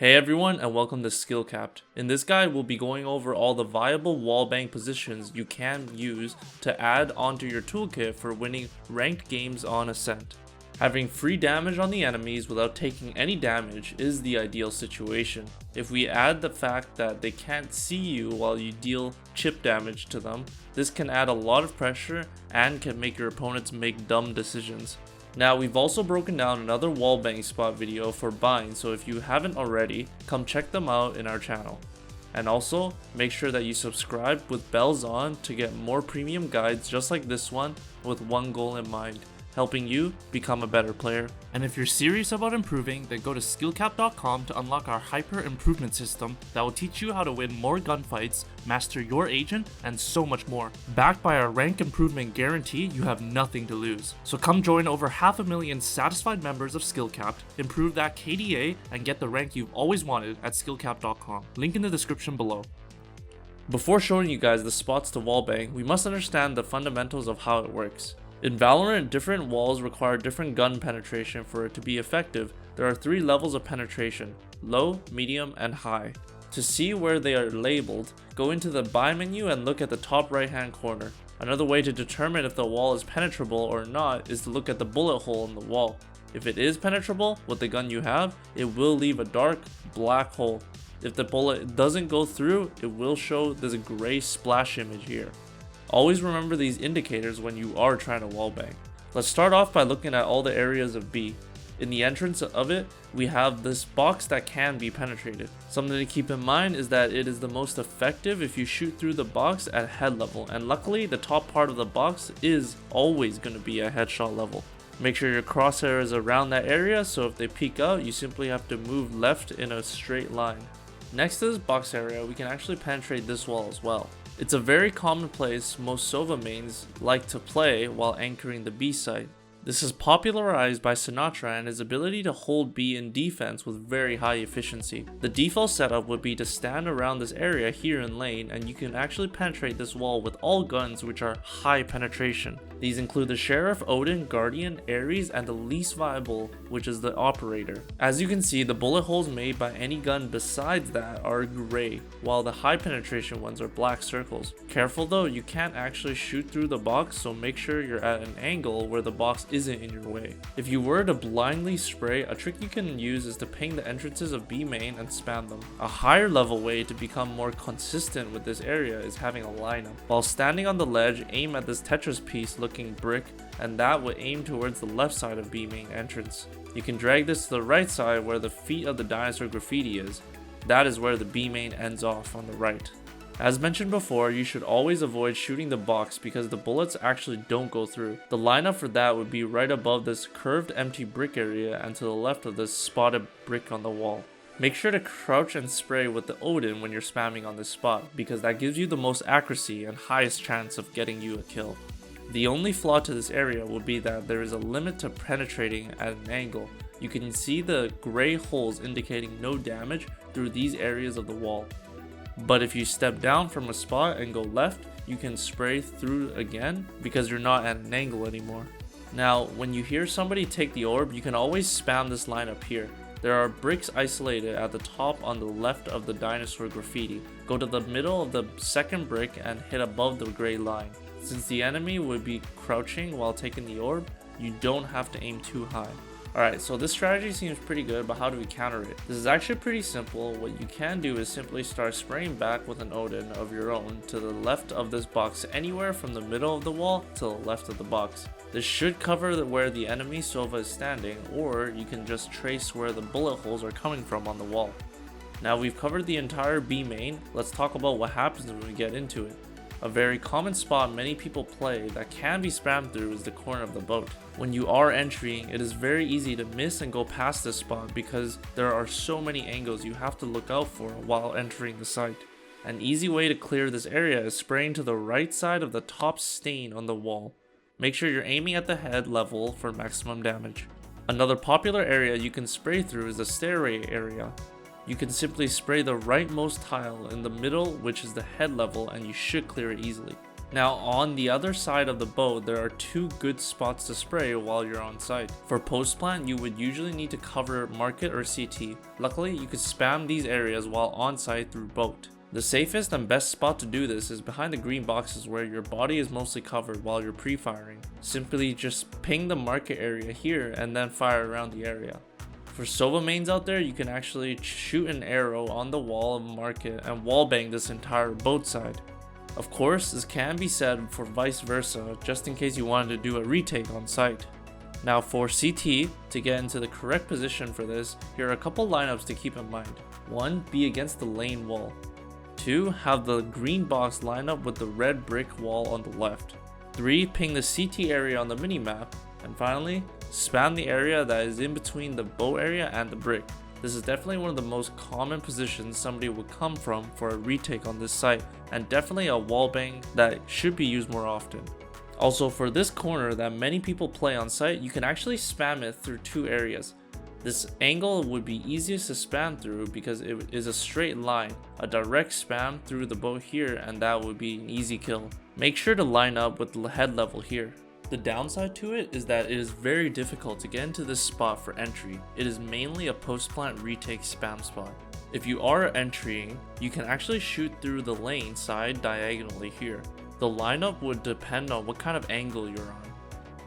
Hey everyone, and welcome to SkillCapped. In this guide, we'll be going over all the viable wallbang positions you can use to add onto your toolkit for winning ranked games on ASCENT. Having free damage on the enemies without taking any damage is the ideal situation. If we add the fact that they can't see you while you deal chip damage to them, this can add a lot of pressure and can make your opponents make dumb decisions. Now, we've also broken down another wallbang spot video for buying, so if you haven't already, come check them out in our channel. And also, make sure that you subscribe with bells on to get more premium guides just like this one with one goal in mind: helping you become a better player. And if you're serious about improving, then go to SkillCapped.com to unlock our hyper improvement system that will teach you how to win more gunfights, master your agent, and so much more. Backed by our rank improvement guarantee, you have nothing to lose. So come join over 500,000 satisfied members of SkillCapped, improve that KDA, and get the rank you've always wanted at SkillCapped.com. Link in the description below. Before showing you guys the spots to wallbang, we must understand the fundamentals of how it works. In Valorant, different walls require different gun penetration for it to be effective. There are 3 levels of penetration: low, medium, and high. To see where they are labeled, go into the buy menu and look at the top right hand corner. Another way to determine if the wall is penetrable or not is to look at the bullet hole in the wall. If it is penetrable with the gun you have, it will leave a dark black hole. If the bullet doesn't go through, it will show this gray splash image here. Always remember these indicators when you are trying to wallbang. Let's start off by looking at all the areas of B. In the entrance of it, we have this box that can be penetrated. Something to keep in mind is that it is the most effective if you shoot through the box at head level, and luckily the top part of the box is always going to be at headshot level. Make sure your crosshair is around that area, so if they peek out, you simply have to move left in a straight line. Next to this box area, we can actually penetrate this wall as well. It's a very common place most Sova mains like to play while anchoring the B site. This is popularized by Sinatra and his ability to hold B in defense with very high efficiency. The default setup would be to stand around this area here in lane, and you can actually penetrate this wall with all guns which are high penetration. These include the Sheriff, Odin, Guardian, Ares, and the least viable, which is the Operator. As you can see, the bullet holes made by any gun besides that are gray, while the high penetration ones are black circles. Careful though, you can't actually shoot through the box, so make sure you're at an angle where the box isn't in your way. If you were to blindly spray, a trick you can use is to ping the entrances of B main and spam them. A higher level way to become more consistent with this area is having a lineup. While standing on the ledge, aim at this Tetris piece looking brick, and that would aim towards the left side of B main entrance. You can drag this to the right side where the feet of the dinosaur graffiti is. That is where the B main ends off on the right. As mentioned before, you should always avoid shooting the box because the bullets actually don't go through. The lineup for that would be right above this curved empty brick area and to the left of this spotted brick on the wall. Make sure to crouch and spray with the Odin when you're spamming on this spot, because that gives you the most accuracy and highest chance of getting you a kill. The only flaw to this area would be that there is a limit to penetrating at an angle. You can see the gray holes indicating no damage through these areas of the wall. But if you step down from a spot and go left, you can spray through again because you're not at an angle anymore. Now, when you hear somebody take the orb, you can always spam this line up here. There are bricks isolated at the top on the left of the dinosaur graffiti. Go to the middle of the second brick and hit above the gray line. Since the enemy would be crouching while taking the orb, you don't have to aim too high. Alright, so this strategy seems pretty good, but how do we counter it? This is actually pretty simple. What you can do is simply start spraying back with an Odin of your own to the left of this box, anywhere from the middle of the wall to the left of the box. This should cover where the enemy Sova is standing, or you can just trace where the bullet holes are coming from on the wall. Now we've covered the entire B main, let's talk about what happens when we get into it. A very common spot many people play that can be spammed through is the corner of the boat. When you are entering, it is very easy to miss and go past this spot because there are so many angles you have to look out for while entering the site. An easy way to clear this area is spraying to the right side of the top stain on the wall. Make sure you're aiming at the head level for maximum damage. Another popular area you can spray through is the stairway area. You can simply spray the rightmost tile in the middle, which is the head level, and you should clear it easily. Now on the other side of the boat, there are 2 good spots to spray while you're on site. For post plant, you would usually need to cover market or CT. Luckily, you could spam these areas while on site through boat. The safest and best spot to do this is behind the green boxes where your body is mostly covered while you're pre-firing. Simply just ping the market area here and then fire around the area. For Sova mains out there, you can actually shoot an arrow on the wall of market and wallbang this entire boat side. Of course, this can be said for vice versa, just in case you wanted to do a retake on site. Now for CT, to get into the correct position for this, here are a couple lineups to keep in mind. 1. Be against the lane wall. 2. Have the green box line up with the red brick wall on the left. 3. Ping the CT area on the minimap. And finally, spam the area that is in between the boat area and the brick. This is definitely one of the most common positions somebody would come from for a retake on this site, and definitely a wallbang that should be used more often. Also, for this corner that many people play on site, you can actually spam it through 2 areas. This angle would be easiest to spam through because it is a straight line, a direct spam through the boat here, and that would be an easy kill. Make sure to line up with the head level here. The downside to it is that it is very difficult to get into this spot for entry. It is mainly a post-plant retake spam spot. If you are entering, you can actually shoot through the lane side diagonally here. The lineup would depend on what kind of angle you're on.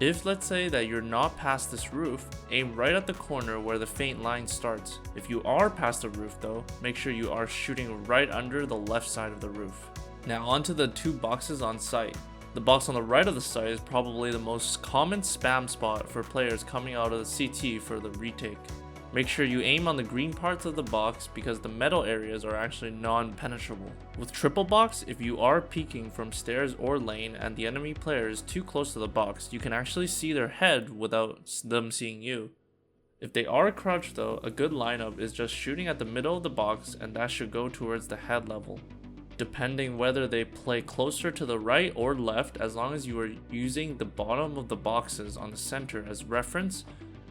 If let's say that you're not past this roof, aim right at the corner where the faint line starts. If you are past the roof though, make sure you are shooting right under the left side of the roof. Now onto the 2 boxes on site. The box on the right of the site is probably the most common spam spot for players coming out of the CT for the retake. Make sure you aim on the green parts of the box because the metal areas are actually non-penetrable. With triple box, if you are peeking from stairs or lane and the enemy player is too close to the box, you can actually see their head without them seeing you. If they are crouched though, a good lineup is just shooting at the middle of the box, and that should go towards the head level. Depending whether they play closer to the right or left, as long as you are using the bottom of the boxes on the center as reference,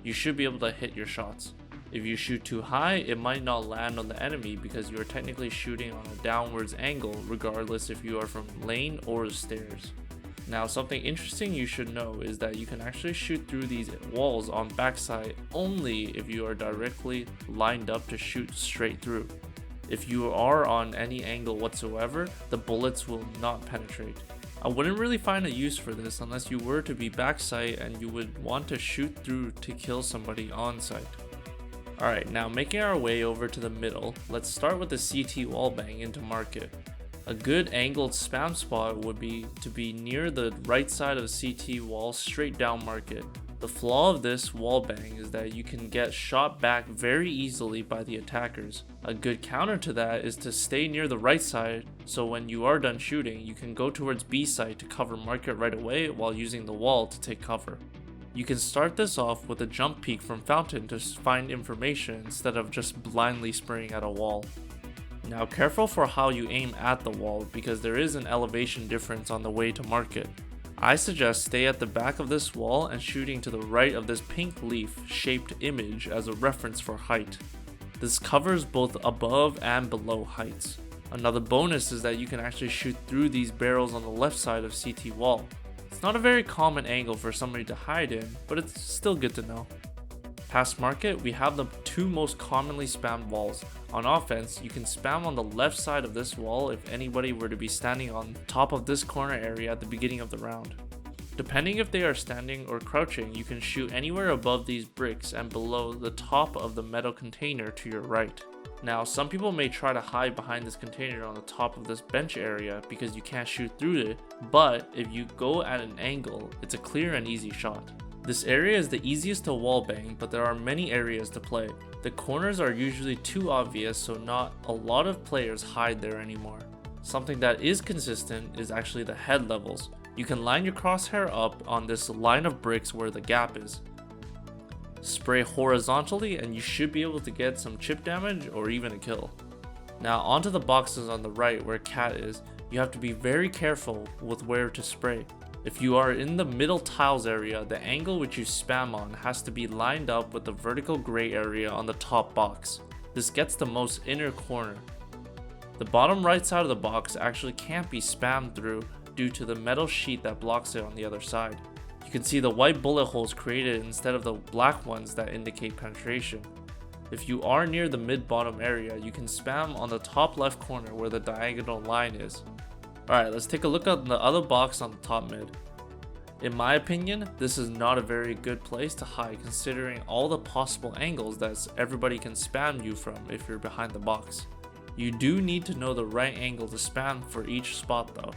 you should be able to hit your shots. If you shoot too high, it might not land on the enemy because you are technically shooting on a downwards angle regardless if you are from lane or stairs. Now something interesting you should know is that you can actually shoot through these walls on backside only if you are directly lined up to shoot straight through. If you are on any angle whatsoever, the bullets will not penetrate. I wouldn't really find a use for this unless you were to be backside and you would want to shoot through to kill somebody on site. Alright, now making our way over to the middle, let's start with the CT wallbang into market. A good angled spam spot would be to be near the right side of the CT wall straight down market. The flaw of this wallbang is that you can get shot back very easily by the attackers. A good counter to that is to stay near the right side, so when you are done shooting, you can go towards B site to cover market right away while using the wall to take cover. You can start this off with a jump peek from fountain to find information instead of just blindly spraying at a wall. Now careful for how you aim at the wall because there is an elevation difference on the way to market. I suggest stay at the back of this wall and shooting to the right of this pink leaf shaped image as a reference for height. This covers both above and below heights. Another bonus is that you can actually shoot through these barrels on the left side of CT wall. It's not a very common angle for somebody to hide in, but it's still good to know. Past market, we have the 2 most commonly spammed walls. On offense, you can spam on the left side of this wall if anybody were to be standing on top of this corner area at the beginning of the round. Depending if they are standing or crouching, you can shoot anywhere above these bricks and below the top of the metal container to your right. Now, some people may try to hide behind this container on the top of this bench area because you can't shoot through it, but if you go at an angle, it's a clear and easy shot. This area is the easiest to wallbang, but there are many areas to play. The corners are usually too obvious, so not a lot of players hide there anymore. Something that is consistent is actually the head levels. You can line your crosshair up on this line of bricks where the gap is. Spray horizontally and you should be able to get some chip damage or even a kill. Now onto the boxes on the right where Cat is, you have to be very careful with where to spray. If you are in the middle tiles area, the angle which you spam on has to be lined up with the vertical gray area on the top box. This gets the most inner corner. The bottom right side of the box actually can't be spammed through due to the metal sheet that blocks it on the other side. You can see the white bullet holes created instead of the black ones that indicate penetration. If you are near the mid-bottom area, you can spam on the top left corner where the diagonal line is. Alright, let's take a look at the other box on the top mid. In my opinion, this is not a very good place to hide considering all the possible angles that everybody can spam you from if you're behind the box. You do need to know the right angle to spam for each spot though.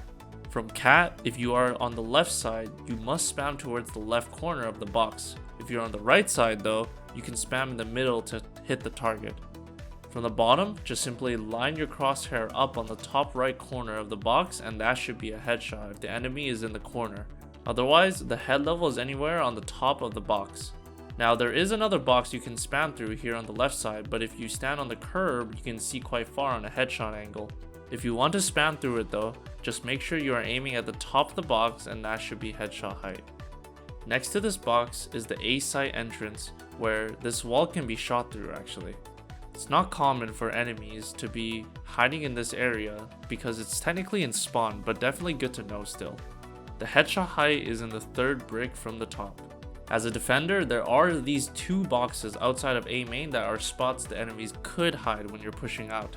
From cat, if you are on the left side, you must spam towards the left corner of the box. If you're on the right side though, you can spam in the middle to hit the target. From the bottom, just simply line your crosshair up on the top right corner of the box and that should be a headshot if the enemy is in the corner. Otherwise, the head level is anywhere on the top of the box. Now there is another box you can spam through here on the left side, but if you stand on the curb, you can see quite far on a headshot angle. If you want to spam through it though, just make sure you are aiming at the top of the box and that should be headshot height. Next to this box is the A site entrance, where this wall can be shot through actually. It's not common for enemies to be hiding in this area because it's technically in spawn, but definitely good to know still. The headshot height is in the third brick from the top. As a defender, there are these two boxes outside of A main that are spots the enemies could hide when you're pushing out.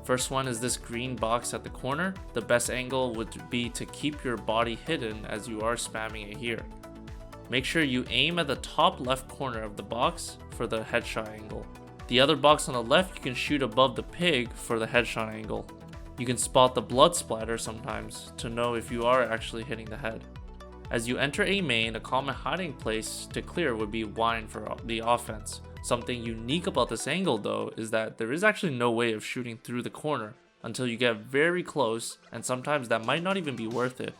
First one is this green box at the corner. The best angle would be to keep your body hidden as you are spamming it here. Make sure you aim at the top left corner of the box for the headshot angle. The other box on the left you can shoot above the pig for the headshot angle. You can spot the blood splatter sometimes to know if you are actually hitting the head. As you enter A main, a common hiding place to clear would be wine for the offense. Something unique about this angle though is that there is actually no way of shooting through the corner until you get very close, and sometimes that might not even be worth it.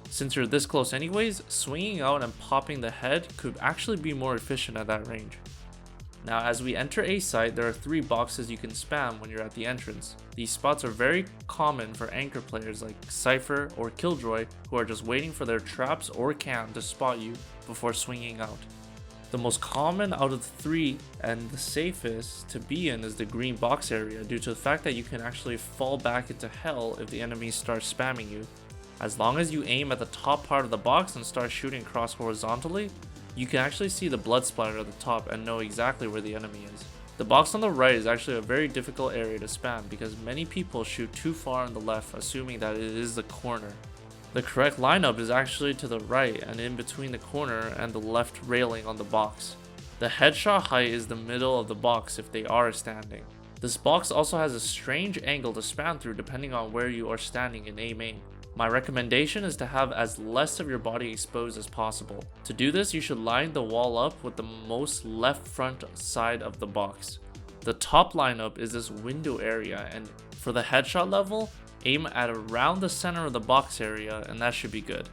Since you're this close anyways, swinging out and popping the head could actually be more efficient at that range. Now as we enter A site, there are 3 boxes you can spam when you're at the entrance. These spots are very common for anchor players like Cypher or Killjoy who are just waiting for their traps or cam to spot you before swinging out. The most common out of the 3 and the safest to be in is the green box area due to the fact that you can actually fall back into hell if the enemy starts spamming you. As long as you aim at the top part of the box and start shooting across horizontally, you can actually see the blood splatter at the top and know exactly where the enemy is. The box on the right is actually a very difficult area to spam because many people shoot too far on the left assuming that it is the corner. The correct lineup is actually to the right and in between the corner and the left railing on the box. The headshot height is the middle of the box if they are standing. This box also has a strange angle to spam through depending on where you are standing in A main. My recommendation is to have as less of your body exposed as possible. To do this, you should line the wall up with the most left front side of the box. The top lineup is this window area, and for the headshot level, aim at around the center of the box area and that should be good.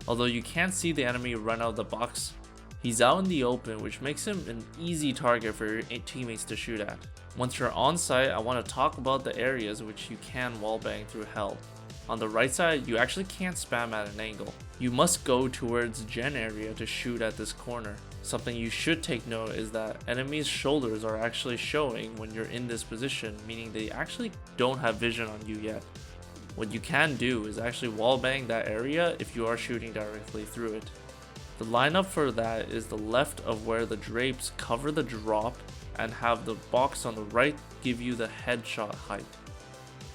Although you can't see the enemy run out of the box, he's out in the open, which makes him an easy target for your teammates to shoot at. Once you're on site, I want to talk about the areas which you can wallbang through hell. On the right side, you actually can't spam at an angle. You must go towards gen area to shoot at this corner. Something you should take note is that enemies' shoulders are actually showing when you're in this position, meaning they actually don't have vision on you yet. What you can do is actually wallbang that area if you are shooting directly through it. The lineup for that is the left of where the drapes cover the drop and have the box on the right give you the headshot height.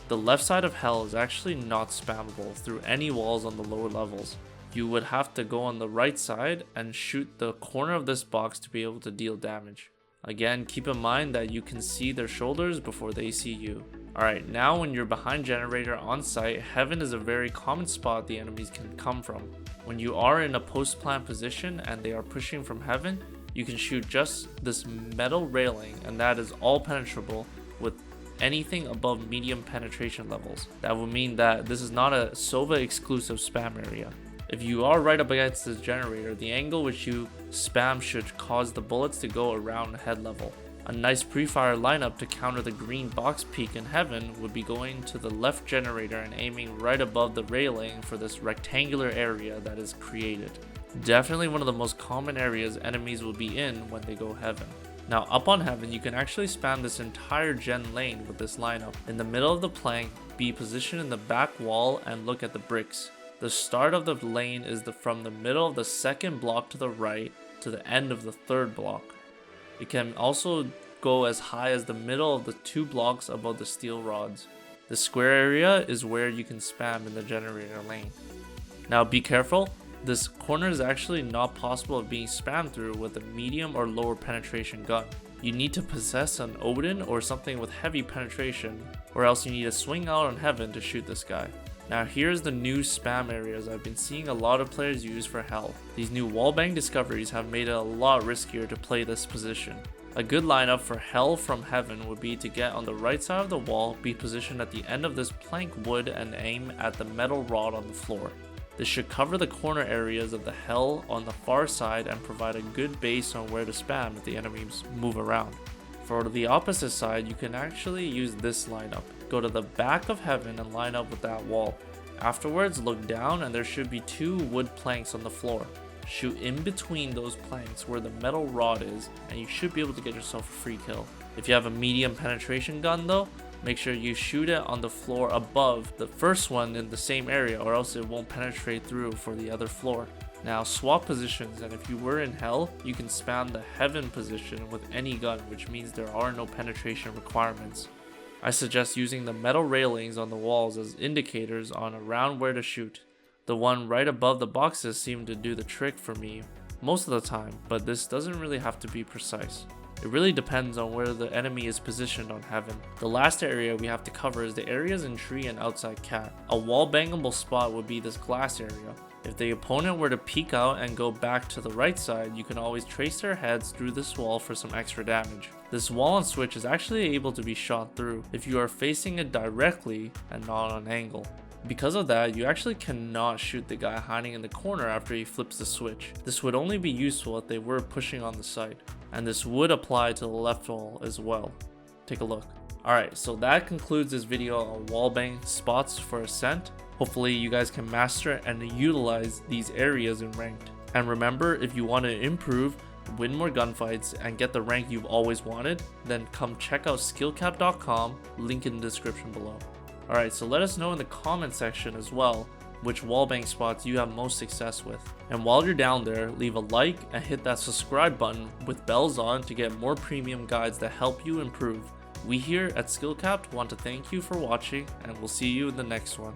The left side of hell is actually not spammable through any walls on the lower levels. You would have to go on the right side and shoot the corner of this box to be able to deal damage. Again, keep in mind that you can see their shoulders before they see you. Alright, now when you're behind generator on site, heaven is a very common spot the enemies can come from. When you are in a post plant position and they are pushing from heaven, you can shoot just this metal railing and that is all penetrable with anything above medium penetration levels. That would mean that this is not a Sova exclusive spam area. If you are right up against this generator, the angle which you spam should cause the bullets to go around head level. A nice pre-fire lineup to counter the green box peak in heaven would be going to the left generator and aiming right above the railing for this rectangular area that is created. Definitely one of the most common areas enemies will be in when they go heaven. Now up on heaven, you can actually spam this entire gen lane with this lineup. In the middle of the plank, be positioned in the back wall and look at the bricks. The start of the lane is from the middle of the second block to the right to the end of the third block. It can also go as high as the middle of the 2 blocks above the steel rods. The square area is where you can spam in the generator lane. Now be careful, this corner is actually not possible of being spammed through with a medium or lower penetration gun. You need to possess an Odin or something with heavy penetration, or else you need to swing out on heaven to shoot this guy. Now here's the new spam areas I've been seeing a lot of players use for Hell. These new wallbang discoveries have made it a lot riskier to play this position. A good lineup for Hell from Heaven would be to get on the right side of the wall, be positioned at the end of this plank wood and aim at the metal rod on the floor. This should cover the corner areas of the Hell on the far side and provide a good base on where to spam if the enemies move around. For the opposite side, you can actually use this lineup. Go to the back of Heaven and line up with that wall. Afterwards, look down and there should be 2 wood planks on the floor. Shoot in between those planks where the metal rod is and you should be able to get yourself a free kill. If you have a medium penetration gun though, make sure you shoot it on the floor above the first one in the same area, or else it won't penetrate through for the other floor. Now swap positions, and if you were in Hell, you can spam the Heaven position with any gun, which means there are no penetration requirements. I suggest using the metal railings on the walls as indicators on around where to shoot. The one right above the boxes seem to do the trick for me most of the time, but this doesn't really have to be precise. It really depends on where the enemy is positioned on Heaven. The last area we have to cover is the areas in Tree and outside Cat. A wall bangable spot would be this glass area. If the opponent were to peek out and go back to the right side, you can always trace their heads through this wall for some extra damage. This wall and switch is actually able to be shot through if you are facing it directly and not on an angle. Because of that, you actually cannot shoot the guy hiding in the corner after he flips the switch. This would only be useful if they were pushing on the side, and this would apply to the left wall as well. Take a look. Alright, so that concludes this video on wallbang spots for Ascent. Hopefully you guys can master and utilize these areas in ranked. And remember, if you want to improve, win more gunfights, and get the rank you've always wanted, then come check out SkillCapped.com, link in the description below. Alright, so let us know in the comment section as well which wallbang spots you have most success with. And while you're down there, leave a like and hit that subscribe button with bells on to get more premium guides that help you improve. We here at SkillCapped want to thank you for watching, and we'll see you in the next one.